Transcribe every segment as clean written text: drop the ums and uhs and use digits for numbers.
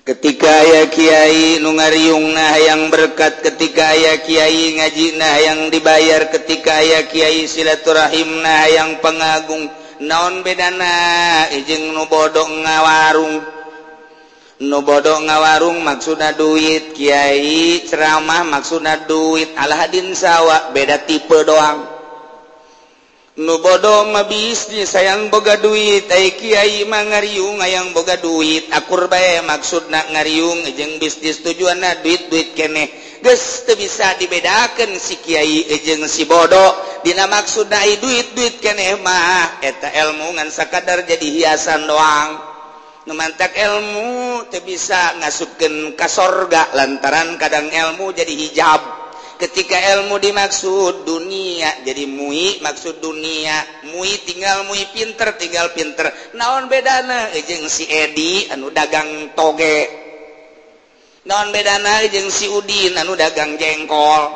ketika aya Kiai nu ngariungna hayang berkat, ketika aya Kiai ngajina hayang dibayar, ketika aya Kiai silaturahimna hayang pangagung. Naon bedana jeung nu bodoh ngawarung? Nu bodoh ngawarung maksudna duit, Kiai ceramah maksudna duit. Alhadin sawa beda tipe doang. Nu bodoh mah bisnis sayang boga duit, ai Kiai mah ngariung hayang boga duit. Akur bae maksudna ngariung jeung bisnis tujuanna duit-duit keneh. Geus teu bisa dibedakeun si Kiai jeung si bodoh. Dina maksudna ai duit-duit keneh mah eta ilmu ngan sakadar jadi hiasan doang. Nu mantak ilmu teu bisa ngasupkeun ka sorga lantaran kadang ilmu jadi hijab. Ketika ilmu dimaksud dunia jadi mui maksud dunia, mui tinggal mui pinter tinggal pinter. Naon bedana jeung si Edi anu dagang toge? Naon bedana jeung si Udin anu dagang jengkol?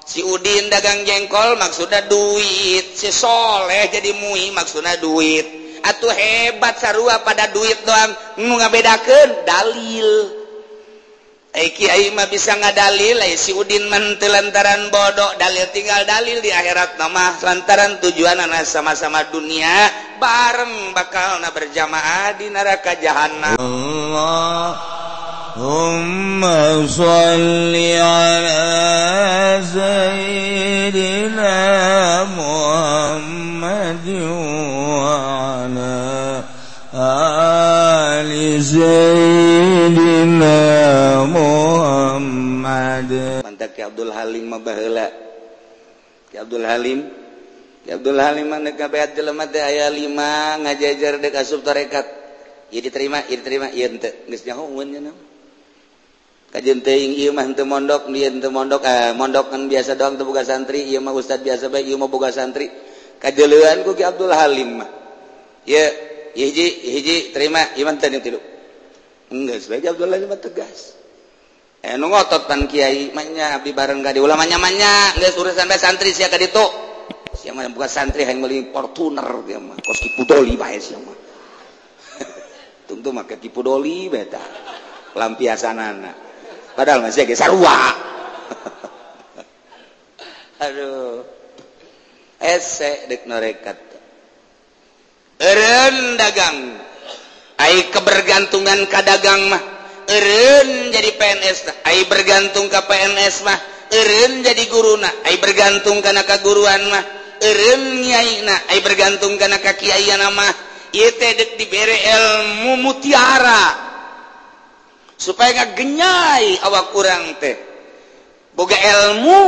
Si Udin dagang jengkol maksudna duit, si Soleh jadi mui maksudna duit. Atuh hebat sarua pada duit doang, nu ngabedakeun dalil. Kiai mah bisa ngadalil, si Udin mah teu lantaran bodoh, dalil tinggal dalil di akhirat mah lantaran tujuanna sama-sama dunia, bareng bakalna berjamaah di neraka jahanam. Allahumma sholli ala sayyidina Muhammad wa ala ali sayyidina Muhammad. Mantap Ki Abdul Halim mah baheula. Ki Abdul Halim mah neuk kabeat jelema teh aya 5 ngajajar deuk asup tarekat. Ieu diterima, ieu henteu. Geus nyahoeun cenah. Kajeun teuing ieu mah henteu mondok, ieu henteu mondok. Mondok kan biasa doang teu boga santri, ieu mah ustad biasa bae, ieu mah boga santri. Kajeuleuan ku Ki Abdul Halim mah. Ieu hiji terima, ieu mah teu tilu. Enggeus bae Ki Abdul Halim mah tegas. Nu ngotot pan Kiai mah nya abdi bareng ka di ulamanya mah nya geus urusan bae santri sia ka ditu. Sia mah bukan santri hayang meuli Fortuner dia mah, kos Kipudoli bae sia mah. Tungtu make Kipudoli bae tah. Lampiasanana. Padahal masih ge sarua. Aduh. Ese deuk norekat. Eureun dagang. Ai kebergantungan ka dagang mah. Eureun jadi PNS, ai bergantung ka PNS mah. Eureun jadi guruna, ai bergantung kana kaguruan mah. Eureun nyaina, ai bergantung kana ka kiaiana mah. Ieu teh deuk dibere ilmu mutiara supaya ngagenyai awak urang teh. Boga ilmu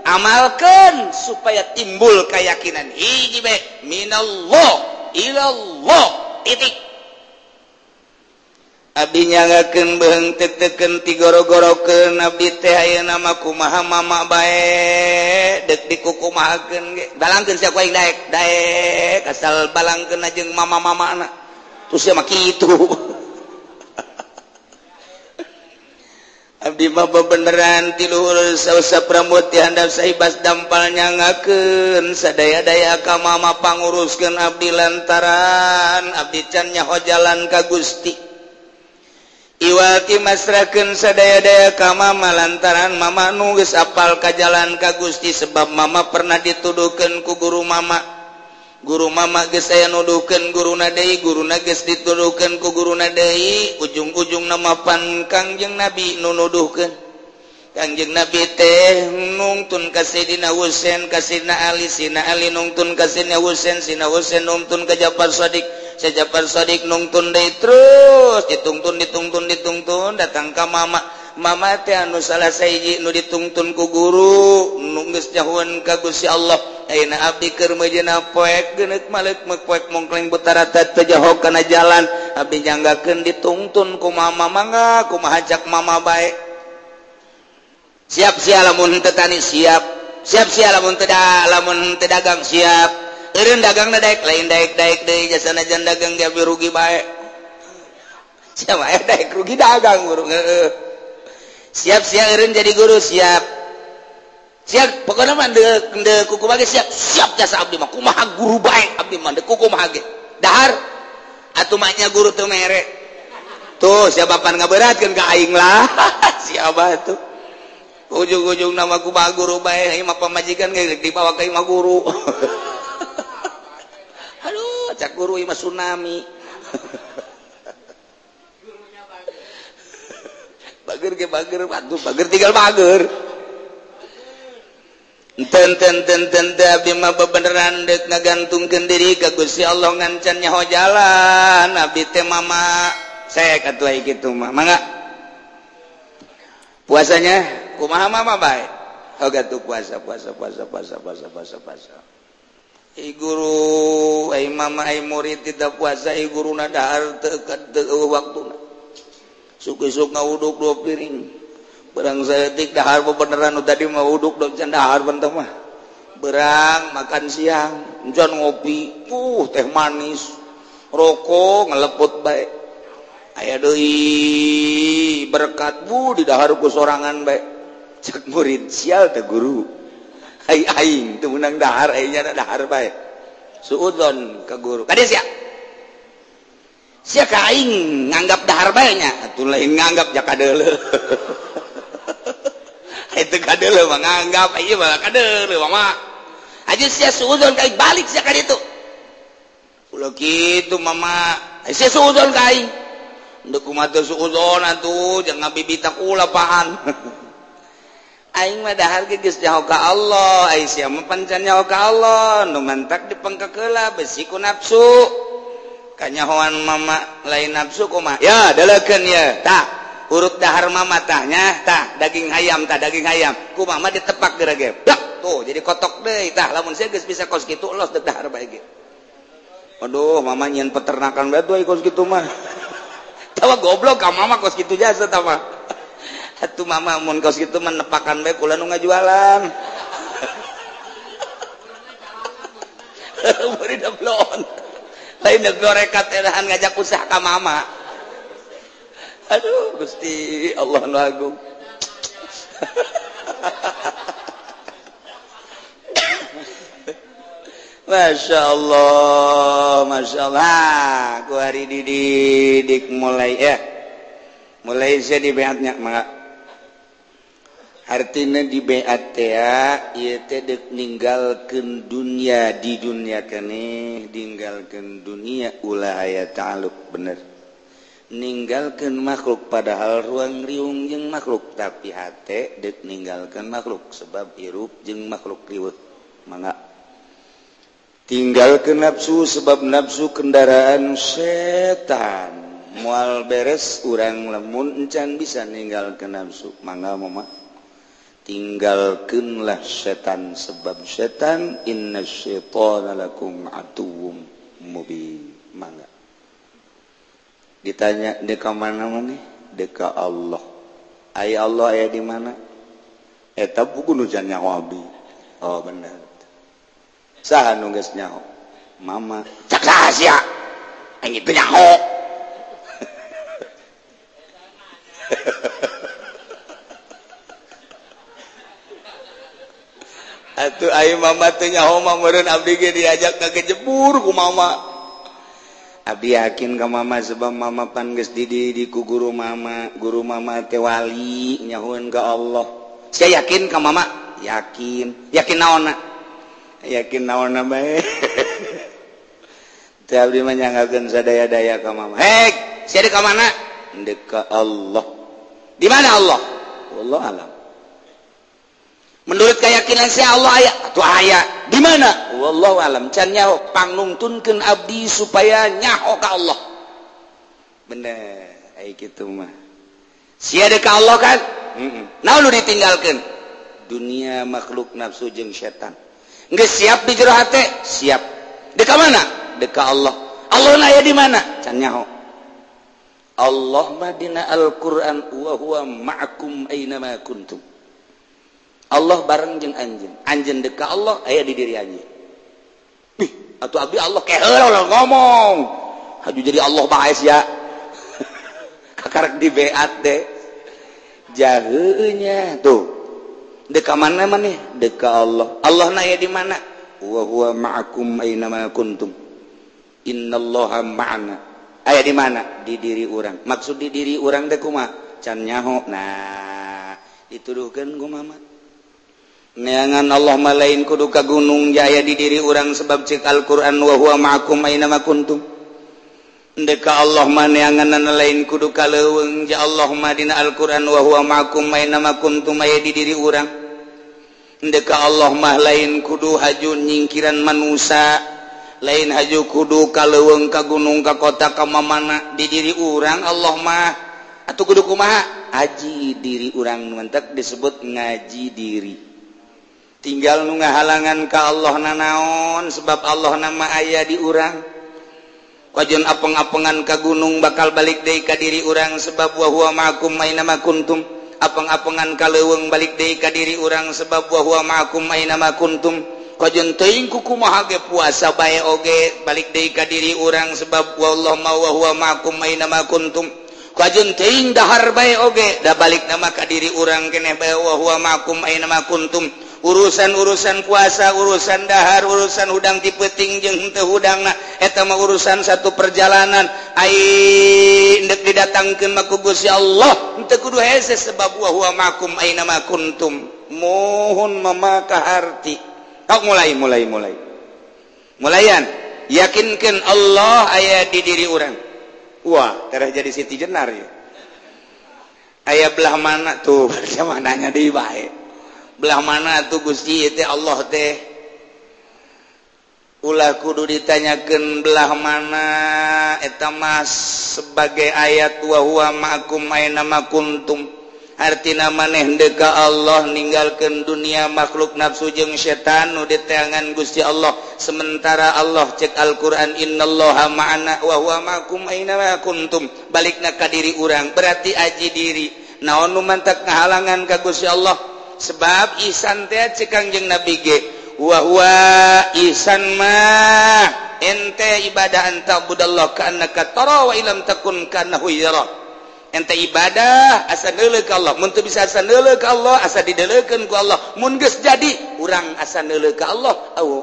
amalkeun supaya timbul keyakinan. Hiji bae minallah ilallah titik. Abdi nyanggakeun beung teu-teukeun tigoro-gorokeun abdi teh ayeuna mah kumaha mama bae deuk dikukumahakeun ge. Balangkeun sia ku aing daek asal balangkeun jeung mama-mamana. Terus sia mah kitu. Abdi mah beneran ti luhur sausap rambut ti handap saibas dampal nyangakeun sadaya-daya ka mama panguruskeun abdi lantaran abdi can nyaho jalan ka Gusti. Iwati masrakeun sadaya-daya ka mama lantaran mama nu geus apal ka jalan ka Gusti sebab mama pernah dituduhkeun ku guru mama. Guru mama geus aya nuduhkeun guruna deui, guruna geus dituduhkeun ku guruna deui, ujung-ujungna mapan Kangjeng Nabi nu nuduhkeun. Kangjeng Nabi teh nungtun ka Sayyidina Husain, ka Sayyidina Ali, Sayyidina Ali nungtun ka Sayyidina Husain, Sayyidina Husain nungtun ka Ja'far Shadiq. Ja'far Shadiq nungtun deui terus ditungtun datang ka mama teh anu salah sahiji nu ditungtun ku guru nu geus nyahoeun ka Gusti Allah. Ayeuna abdi keur meujeuna poek geuneuk maleuk poek mongkleng butarata teu jahog kana jalan. Abdi nyanggakeun ditungtun ku mama mangga kumaha cak mama bae. Siap sia lamun teu tani siap sia lamun teu dagang siap. Eureun dagangna daek lain daek deui jasana jan dagang dia rugi bae. Sia bae daek rugi dagang guru. Siap eureun jadi guru siap. Siap pokona mah deuk kuku bage siap jasa abdi mah kumaha guru bae abdi mah deuk kumaha ge. Dahar atuh mah nya guru teu mere. tuh siapa pan ngaberatkeun ka aing lah. Siapa tuh ujung-ujung nama ku mah guru bae mah pamajikan ge dibawa ka imah guru. Aduh cak guru imah tsunami. Bager ge bager atuh bager tinggal bager. Ten abdi mah bebeneran dek ngagantungkeun diri ka Gusti Allah ngancan nyaho jalan abdi teh mama sek atuh aya kitu mah mangga puasanya kumaha mama bae oga tuh puasa ai guru ai mama ai murid tidak puasa ai guruna dahar teu waktuna suku-suku ngawuduk 2 piring berang saeutik dahar beneran tadi mah uduk do can dahar benteu mah berang makan siang encan ngopi teh manis rokok ngeleput bae aya deui berkat di dahar ku sorangan bae cek murid sial teh guru ai aing teu meunang dahar ai nya dahar bae suudzon ka guru kade sia ka aing nganggap dahar bae nya atuh lain nganggap jak kadeuleuh itu kadeuleuh mah nganggap ieu mah kadeuleuh mama aja sia suudzon ka aing balik sia ka ditu ulah kitu mama sia suudzon ka aing deuk kumaha teu suudzon atuh jangan ngabibitak ulah pahan aing mah dahar ge geus nyaho ka Allah ai sia mah pancan nyaho ka Allah nu mantak dipengkek heula besi ku nafsu kanyahoan mama lain nafsu kumaha ya dalekeun ya tah urut dahar mama tahnya tah daging hayam kumaha mah ditepak gerage dak tuh jadi kotok deui tah lamun saya geus bisa kos kitu los dek dahar bae ge aduh mama nyen peternakan bae tuh kos kitu mah tawa goblok ka mama kos kitu jasa tah mah atuh mama mun kos kitu mah nepakan bae kula nu ngajualan bari dablon lain gorekat edahan ngajak usaha ka mama. Aduh Gusti Allah nu agung. Masya Allah ku hari didik mulai ya mulai saya di beatnya mak artinya di beat ya ieu teh deuk ninggalkeun dunia di dunia keneh ninggalkeun dunia ulah aya ta'alluq bener ninggalkeun makhluk padahal ruang riung jeung makhluk tapi hate deuk ninggalkeun makhluk sebab hirup jeung makhluk riweuh mangga tinggalkeun nafsu sebab nafsu kendaraan setan moal beres urang lamun encan bisa ninggalkeun nafsu mangga mama tinggalkeunlah setan sebab setan innasyaitana lakum atuwwum mubin mangga ditanya deka mana maneh deka Allah aya Allah aya di mana eta buku nu can nyaho abdi oh bener saha nu geus nyaho mama cak saha sia aing teu nyaho atuh aing mama teu nyaho mah meureun abdi ge diajak ka kejebur ku mama abdi yakin ka mama sebab mama pan geus dididik ku guru mama teh wali nyahoeun ka Allah sia yakin ka mama yakin naonna bae teh abdi mah nyanggakeun sadaya-daya ka mama hek sia ka mana deuk ka Allah di mana Allah wallahu alam menurut keyakinan saya Allah aya atuh aya di mana wallahu alam can nyaho pangnungtunkeun abdi supaya nyaho ka Allah bener aya kitu mah sia deuk ka Allah kan naon nu ditinggalkeun dunia makhluk nafsu jeung setan geus siap di jero hate siap deuk ka mana deuk ka Allah Allah aya di mana can nyaho Allah mah dina Al-Qur'an wa huwa ma'akum aina ma kuntum Allah bareng jeung anjeun deuk ka Allah aya di diri anjeun atuh abdi Allah keheul ngomong haju jadi Allah bae sia kakarek di beat teh jaheunya tuh deuk ka mana maneh deuk ka Allah Allah na aya di mana wa huwa ma'akum aina ma kuntum innallaha ma'ana aya di mana di diri urang maksud di diri urang teh kumaha can nyaho nah dituduhkeun ku Muhammad neangan Allah malain kudu ka gunung jaya di diri urang sebab cek Al-Qur'an wa huwa ma'akum aina ma kuntum ndeka Allah mah neangan lain kudu ka leuweung ja Allah mah dina Al-Qur'an wa huwa ma'akum aina ma kuntum aya di diri urang ndeka Allah mah lain kudu haju nyingkiran manusia lain haju kudu ka leuweung ka gunung ka kota ka mamana di diri urang Allah mah atuh kudu kumaha aji diri urang mentek disebut ngaji diri tinggal nu ngahalangan ka Allah nanaon sebab Allah nama aya di urang kajian apeng-apengan ka gunung bakal balik deui ka diri urang sebab wa huwa ma'akum aina ma kuntum apeng-apengan ka leuweung balik deui ka diri urang sebab wa huwa ma'akum aina ma kuntum kajian teuing kumaha ge puasa bae oge balik deui ka diri urang sebab wallahu ma wa huwa ma'akum aina ma kuntum kajian teuing dahar bae oge da balik nama ka diri urang keneh bae wa huwa ma'akum aina ma kuntum urusan-urusan puasa urusan dahar urusan hudang dipeting jeung teu hudangna eta mah urusan satu perjalanan ai endek didatangkeun mah ku Gusti Allah teu kudu hese sebab wa huwa ma'akum aina ma kuntum mohon mamaka harti mulayan yakinkeun Allah aya di diri urang wah terah jadi Siti Jenar ya aya belah mana tuh sama nanya deui bae belah mana tuh Gusti teh Allah teh ulah kudu ditanyakeun belah mana eta mah sebagai ayat wa huwa ma'akum aina ma kuntum artina maneh henteu ka Allah ninggalkeun dunia makhluk nafsu jeung setan nu diteangan Gusti Allah sementara Allah cek Al-Qur'an innallaha ma'ana wa huwa ma'akum aina ma kuntum balikna ka diri urang berarti aji diri naon nu mantak ngahalangan ka Gusti Allah sebab ihsan teh cek Kangjeng Nabi ge wa huwa ihsan mah ente ibadah anta budallah ka annaka tara wa illam takun kanahu yara ente ibadah asa neuleuh ka Allah mun teu bisa asa neuleuh ka Allah asa dideuleukeun ku Allah mun geus jadi urang asa neuleuh ka Allah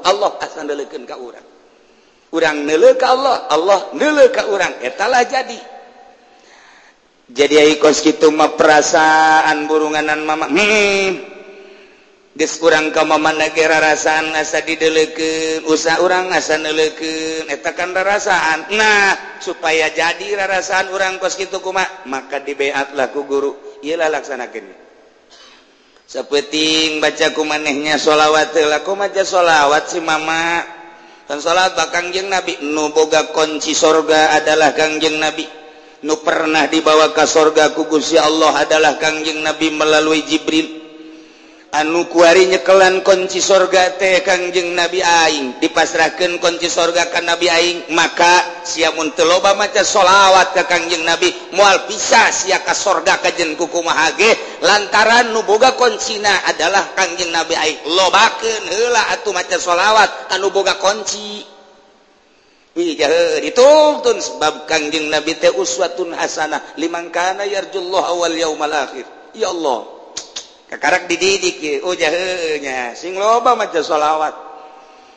Allah asa neuleukeun ka urang neuleuh ka Allah Allah neuleuh ka urang eta lah jadi ai kos kitu mah perasaan burunganan mama geus urang ka mama negara rasaan asa dideuleukeun usaha urang asa neuleukeun eta kan rarasaan nah supaya jadi rarasaan urang kos kitu kumaha maka dibeatlah ku guru ieu lah laksanakeun sapenting baca ku manehnya sholawat lah ku maca sholawat si mama kan salat ka Kangjeng Nabi nu boga kunci surga adalah Kangjeng Nabi nu pernah dibawa ke surga ku Gusti Allah adalah Kangjeng Nabi melalui Jibril anu kuari nyekelan kunci surga teh Kangjeng Nabi aing dipasrahkeun kunci surga ka Nabi aing maka sia mun teu loba maca sholawat ka Kangjeng Nabi moal pisah sia ka surga kajen ku kumaha ge lantaran nu boga kuncina adalah Kangjeng Nabi aing lobakeun heula atuh maca sholawat anu boga kunci dituntun sebab Kangjeng Nabi teh uswatun hasanah liman kana yarjullaha wal yaumal akhir ya Allah kakarak dididik ye jaheunya sing loba maca sholawat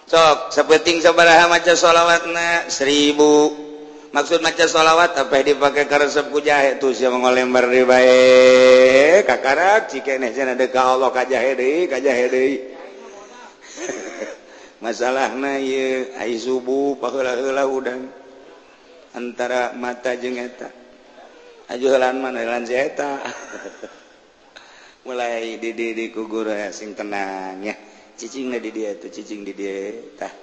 sok sapenting sabaraha maca sholawatna 1000 maksud maca sholawat apa dipake ka resep ku jahe tuh sia ngolembar deui bae kakarak cikeneh cenah deuk ka Allah ka jahe deui masalahna ieu ai subuh paheula-heula udang antara mata jeung eta aju heulan mana heulan si eta mulai di ku guru sing tenang ya cicingna di dieu teh cicing di dieu tah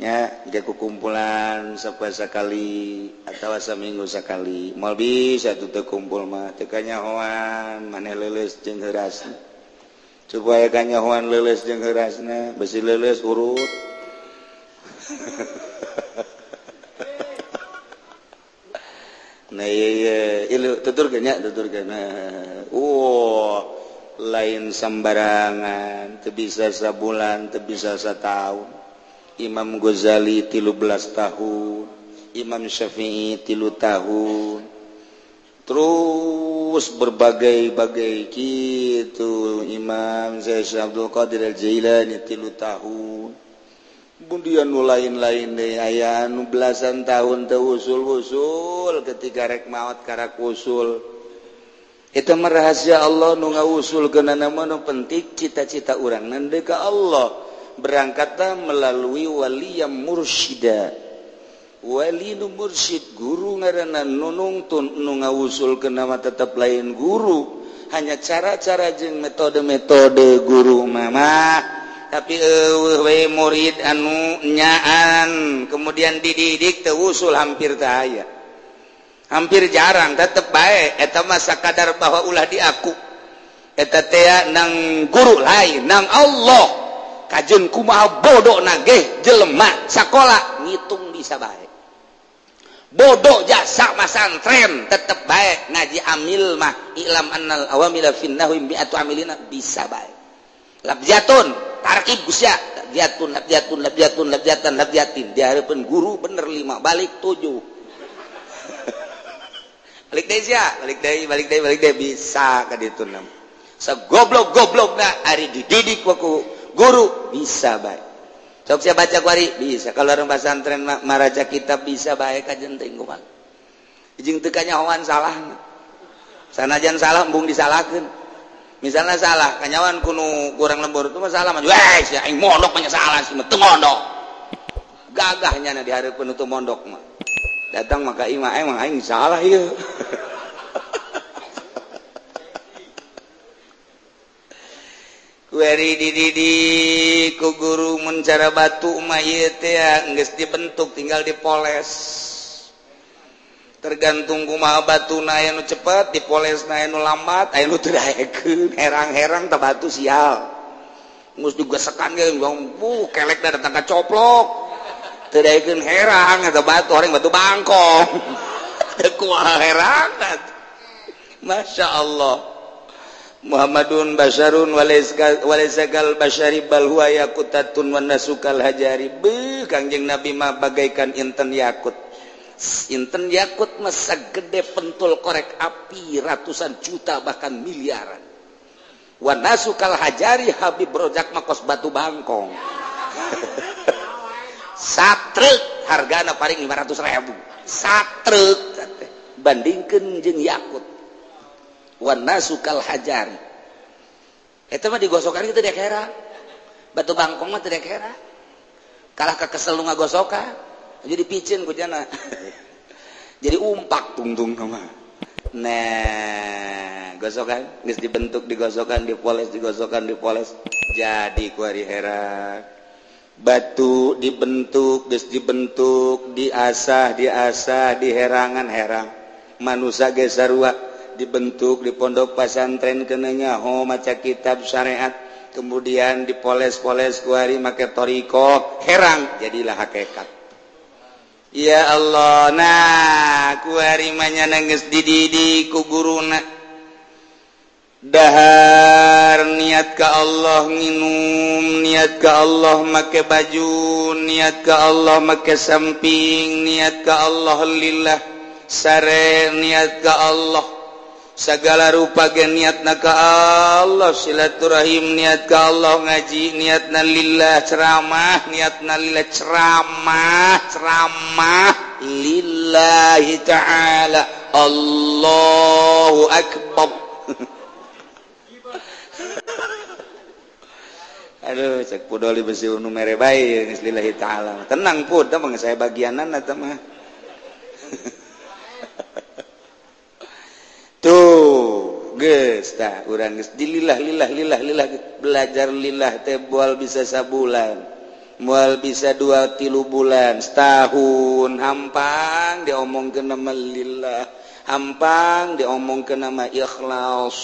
nya dia kumpulan sapoe sakali atawa saminggu sakali moal bisa tuh teu kumpul mah teu kanyahoan maneh leuleus jeung heurasna supaya kanyahoan leuleus jeung heurasna besi leuleus urut nah ieu tuturkeun nya tuturkeun lain sambarangan teu bisa sabulan teu bisa sataun Imam Ghazali 13 tahun Imam Syafi'i 3 tahun terus berbagai-bagai gitu Imam Syekh Abdul Qadir Al-Jailani 3 tahun kemudian nu lain-lain deh aya nu belasan tahun teu usul-usul ketika rek maot karak usul eta mah rahasia Allah nu ngausulkeunana mah nu penting cita-cita urang nande ka Allah berangkatna melalui wali yang mursyida wali nu mursyid guru ngaranna nu nungtun nu ngausulkeunna mah tetep lain guru hanya cara-cara jeung metode-metode guru mama tapi we murid anu nyaan kemudian dididik teu usul hampir teu aya hampir jarang tetep bae eta mah sakadar bahwa ulah diaku eta teh nang guru lain nang Allah kajeun kumaha bodona ge jelema sakola ngitung bisa bae bodoh jasa masantren tetep bae ngaji amil mah ilam annal awamila finnahum bi'atu amilina bisa bae labjatun tarkib gusya labjatun dihareupeun guru bener 5 balik 7 balik deui bisa ka ditu nam sagoblok-goblokna ari dididik ku guru bisa bae sok sia baca kuari bisa kalau orang pesantren maraca kitab bisa bae ka jenting kumaha jeung teu kanyahoan salahna sanajan salah embung disalahkeun misalnya salah kanyawan kuno kurang lembur itu masalah mah wes ya aing mondok mah salah sih teu mondok gagahnya na dihareupeun itu mondok mah datang maka imah emang aing salah ieu kuari dididik ku guru mencara batu mah ieu teh geus dibentuk tinggal dipoles tergantung kumaha batuna aya nu cepet dipolesna aya nu lambat aya nu teu daekeun herang-herang teh batu sial geus digesekan ge kelek da datang ka coplok teu daekeun herang eta batu horeng batu bangkong teu kumaha herang Masya Allah Muhammadun basyarun walaisakal basyari bal huwa yaqutatun wan nasukal hajari Kangjeng Nabi mah bagaikan inten yakut mah sagede pentul korek api ratusan juta bahkan miliaran wan nasukal hajari Habib Rojak mah kos batu bangkong satreuk hargana paling 500.000 satreuk bandingkeun jeung yakut wan nasukal hajari eta mah digosokan kitu dek hera batu bangkong mah teu dek hera kalah ka kesel nu ngagosokan jadi picin ku jana jadi umpak tungtung nama nah gosokan geus dibentuk digosokan dipoles jadi kuari hera batu dibentuk geus dibentuk diasah diherangan herang manusia ge sarua dibentuk di pondok pesantren kenanya maca kitab syariat kemudian dipoles kuari make toriko herang jadilah hakikat ya Allah nah kuari manyana geus dididik ku guruna dahar niat ka Allah nginum niat ka Allah make baju niat ka Allah make samping niat ka Allah lillah sare niat ka Allah segala rupa ge niatna ka Allah silaturahim niat ka Allah ngaji niatna lillah ceramah niatna lillah ceramah lillahi ta'ala Allahu akbar aduh cek pudoli besi unu mere bae geus lillahi ta'ala tenang pud tah saya bagianan eta mah tuh geus tah urang geus dilillah belajar lillah teh moal bisa sabulan moal bisa 2-3 bulan setahun hampang diomongkeun nama lillah hampang diomongkeun nama ikhlas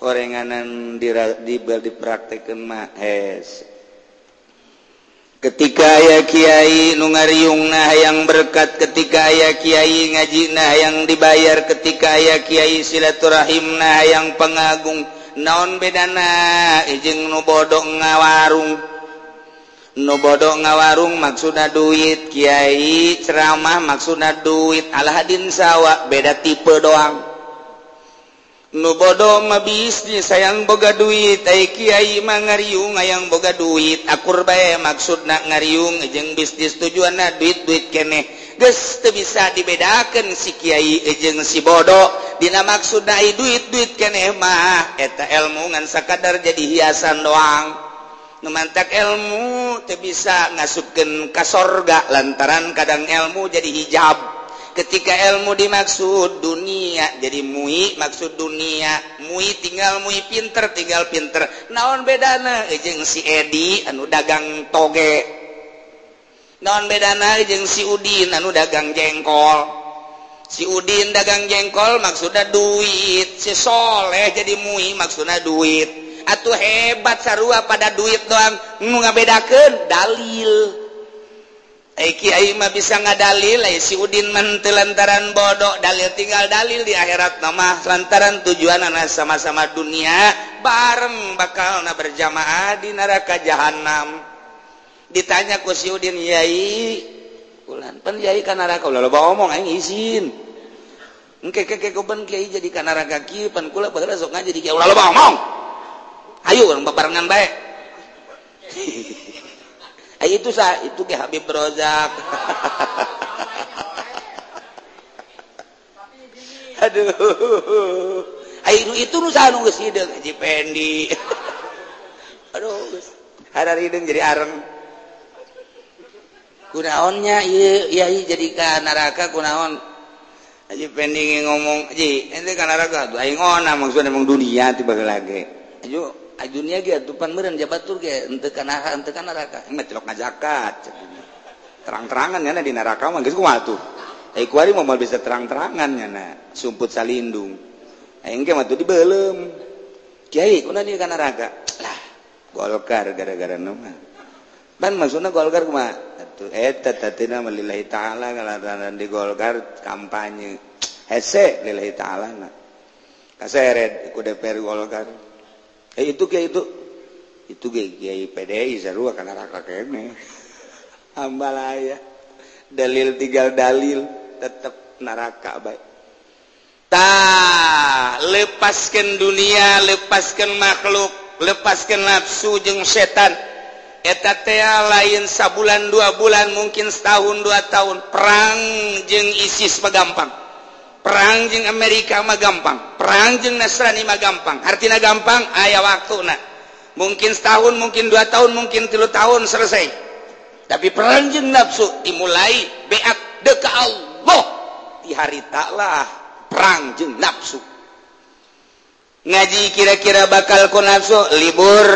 horenganan dipraktekeun mah hes ketika aya kiai nu ngariungna hayang berkat ketika aya kiai ngajina hayang dibayar ketika aya kiai silaturahimna hayang pangagung naon bedana jeung nu bodoh ngawarung maksudna duit kiai ceramah maksudna duit alhadin sawa beda tipe doang bodoh mah bisnis sayang boga duit Kiai mah ngariung hayang boga duit akur bae maksudna ngariung jeung bisnis tujuanna duit keneh geus teu bisa dibedakeun si kiai jeung si bodoh dina maksudna ai duit keneh mah eta ilmu ngan sakadar jadi hiasan doang nu mantak ilmu teu bisa ngasupkeun ka sorga lantaran kadang ilmu jadi hijab. Ketika ilmu dimaksud dunia jadi mui maksud dunia mui tinggal pinter naon bedana jeung si Edi anu dagang toge naon bedana jeung si Udin anu dagang jengkol si Udin dagang jengkol maksudna duit si Soleh jadi mui maksudna duit atuh hebat sarua pada duit doang nu ngabedakeun dalil Kiai mah bisa ngadalil si Udin mah teu lantaran bodoh dalil tinggal dalil di akhirat mah lantaran tujuanna sama-sama dunia bareng bakalna berjamaah di neraka jahanam ditanya ku si Udin yai ulan pan yai ka neraka ulah loba omong aing izin engke kuben kiai jadi ka neraka kieu pan kula padahal sok ngaji di kiai ulah loba omong ayo urang babarengan bae itu ge Habib Rozak. Aduh. Itu nu saha nu geus hideung Haji Pendi. Aduh geus. Harari hideung jadi areng. Kunaonnya ieu yai jadi ka neraka kunaon? Haji Pendi ngomong, "Haji, ente ka neraka tuh aing ngona maksudna emang dunia tiba lagi." Ayo dunia ge atupan meureun jabatur ge henteu kana neraka mah cilok ngajakat terang-terangan nya di neraka mah geus kumaha tuh ai kuari mah bisa terang-terangan nya sumput salindung aing ge mah tuh dibeulem kiai kunaon ieu ka neraka lah Golkar gara-gara nu mah ban maksudna Golkar kumaha atuh eta tatina mah lillahi taala ngalaran di Golkar kampanye hese lillahi taala na kaseret ku DPR Golkar itu Kiai PDI sarua kana neraka kene hambalaya dalil tinggal dalil tetep neraka bae lepaskeun dunia lepaskeun makhluk lepaskeun nafsu jeung setan eta teh lain sabulan 2 bulan mungkin setahun 2 tahun perang jeung ISIS mah gampang perang jeung Amerika mah gampang perang jeung Nasrani mah gampang artina gampang aya waktuna mungkin setahun mungkin 2 tahun mungkin 3 tahun selesai tapi perang jeung nafsu dimulai beak deka Allah di harita lah perang jeung nafsu ngaji kira-kira bakal ku nafsu libur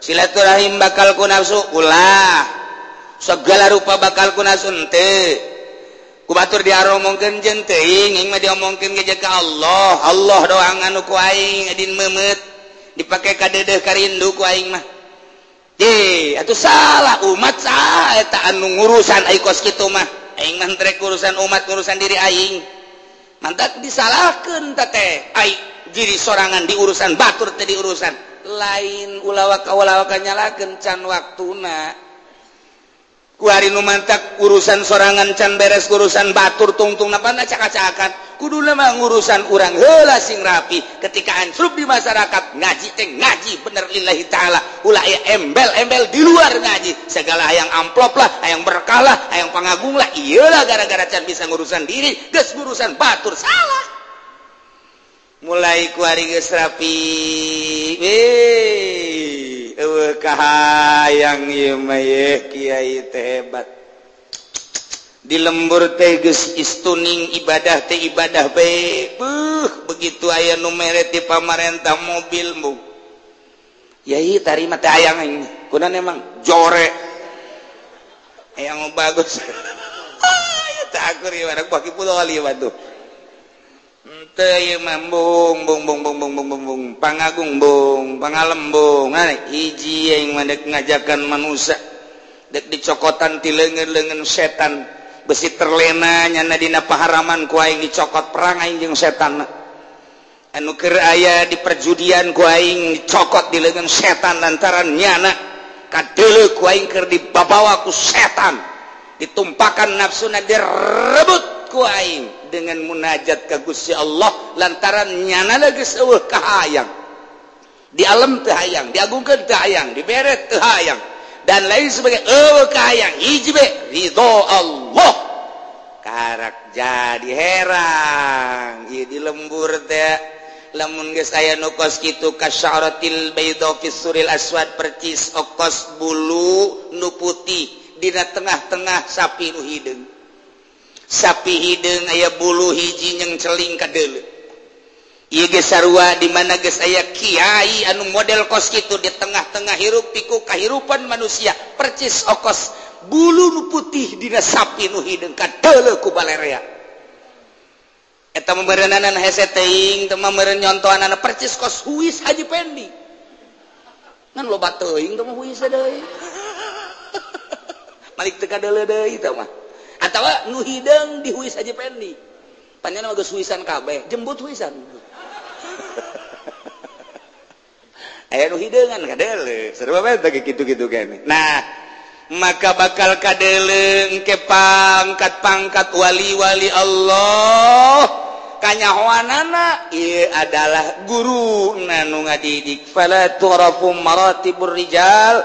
silaturahim bakal ku nafsu ulah segala rupa bakal ku nafsu henteu kubatur diaromongkeun jeung teuing aing mah diomongkeun ge ka Allah doang anu ku aing adin meumeut dipake ka deudeuh ka rindu ku aing mah atuh salah umat saha eta anu ngurusan ai kos kitu mah aing mah rek urusan umat ngurusan diri aing mantak disalahkeun teh ai diri sorangan di urusan batur teh di urusan lain ulawaka nyalakeun can waktuna ku hari nu mantak urusan sorangan can beres urusan batur tungtung napa acak-acakan kuduna mah urusan urang heula sing rapi ketika ansrup di masyarakat ngaji teh ngaji bener lillahi taala ulah aya embel-embel di luar ngaji segala hayang amplop lah hayang berkah lah hayang pangagung lah iyalah gara-gara can bisa ngurusan diri geus ngurusan batur salah mulai ku hari geus rapi kahayang ieu mah kiai teh hebat di lembur teh geus istuning ibadah teh ibadah bae begitu aya nu mere ti pamarentah mobil bu yai tarima teh hayang aing kunaon emang jore hayang bagus aya teh akur ieu badak baki puloli batuh teu ieu mah bung pangagung bung pangalembung hiji aing mah dek ngajakan manusia dek dicokotan ti leungeun-leungeun setan besi terlena nyana dina paharaman ku aing dicokot perang aing jeung setan anu keur aya di perjudian ku aing dicokot di leungeun setan lantaran nyana kadeuleu ku aing keur dibabawa ku setan ditumpakan nafsuna direbut ku aing dengan munajat ka Gusti Allah lantaran nyana geus eueuh kahayang di alam teu hayang diagungkeun teu hayang dibere teu hayang dan lain sebagai eueuh kahayang hiji be ridho Allah karak jadi herang ieu di lembur teh lamun geus aya nu kos kitu kasyaratil bayda fis suril aswad percis okos bulu nu putih dina tengah-tengah sapi nu hideung sapi hideung aya bulu hiji yang celing ka deuleu ieu ge sarua di mana geus aya kiai anu model kos kitu di tengah-tengah hirup piku kahirupan manusia percis okos bulu nu putih dina sapi nu hideung ka deuleu ku balerea eta meureunanan hese teuing teu meureun nyontohanana percis kos huis Haji Pendi ngan loba teuing teh mah huis deui malik teu ka deuleu deui teh mah atawa nu hideung di huis Haji Pendi panjana mah geus huisan kabeh jembut huisan aya nu hideungan ka deuleu sarua bae teh kitu-kitu keneh nah maka bakal ka deuleu engke pangkat wali-wali Allah kanyahoanana ieu adalah guru nu ngadidik fala turafu maratibur rijal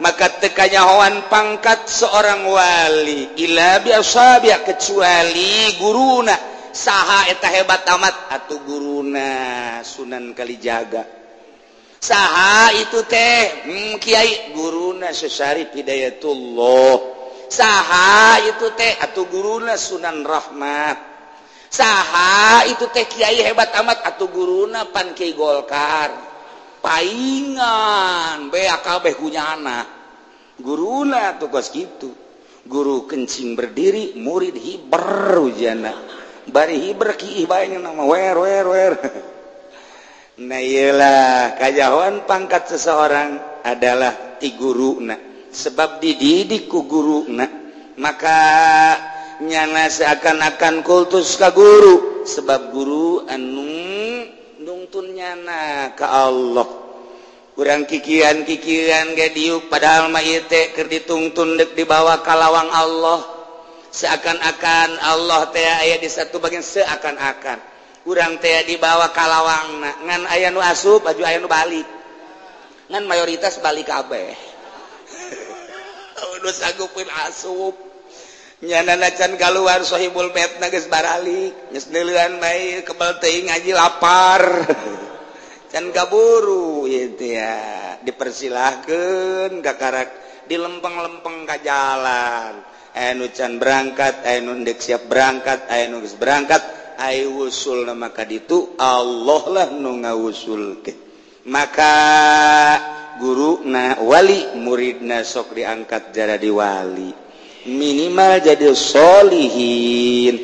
maka teu kanyahoan pangkat seorang wali illa bi ashabi kecuali guruna saha eta hebat amat atuh guruna Sunan Kalijaga saha itu teh kiai guruna Syarif Hidayatullah saha itu teh atuh guruna Sunan Rahmat saha itu teh kiai hebat amat atuh guruna Pan Kiai Golkar paingan bea kabeh kunyana guruna tuh kos kitu guru kencing berdiri murid hiber ujana bari hiber kiih bae nama wer nah iyalah kajahoan pangkat seseorang adalah ti guruna sebab dididik ku guruna maka nyana seakan-akan kultus ka guru sebab guru anu nungtun nyana ka Allah urang kikian-kikian ge diuk padahal mah ieu teh keur ditungtun deuk dibawa ka lawang Allah seakan-akan Allah teh aya di satu bagian seakan-akan urang teh dibawa ka lawangna ngan aya nu asup aju aya nu balik ngan mayoritas balik kabeh nu sagupkeun asup nyanana can kaluar sahibul metna geus baralik geus deuleuan bae kebal teuing ngaji lapar can kaburu ieu teh ya dipersilahkeun ka karak dilempeng-lempeng ka jalan anu can berangkat anu deuk siap berangkat anu geus berangkat ai wusulna maka ditu Allah lah nu ngawusulkeun maka guruna wali muridna sok diangkat jadi wali minimal jadi solihin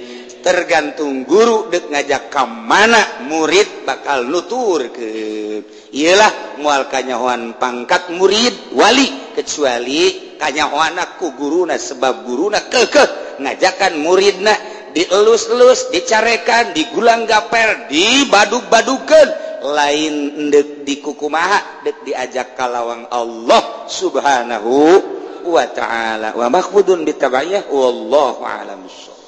tergantung guru dek ngajak ke mana murid bakal nuturkeun iyalah moal kanyahoan pangkat murid wali kecuali kanyahoana ku guruna sebab guruna keukeuh ngajakan muridna dielus-elus dicarekan digulang gaper dibadug-badukeun lain dek dikukumaha dek diajak ka lawang Allah subhanahu wa ta'ala wa makhfudun bitabayah wallahu a'lam bissawab.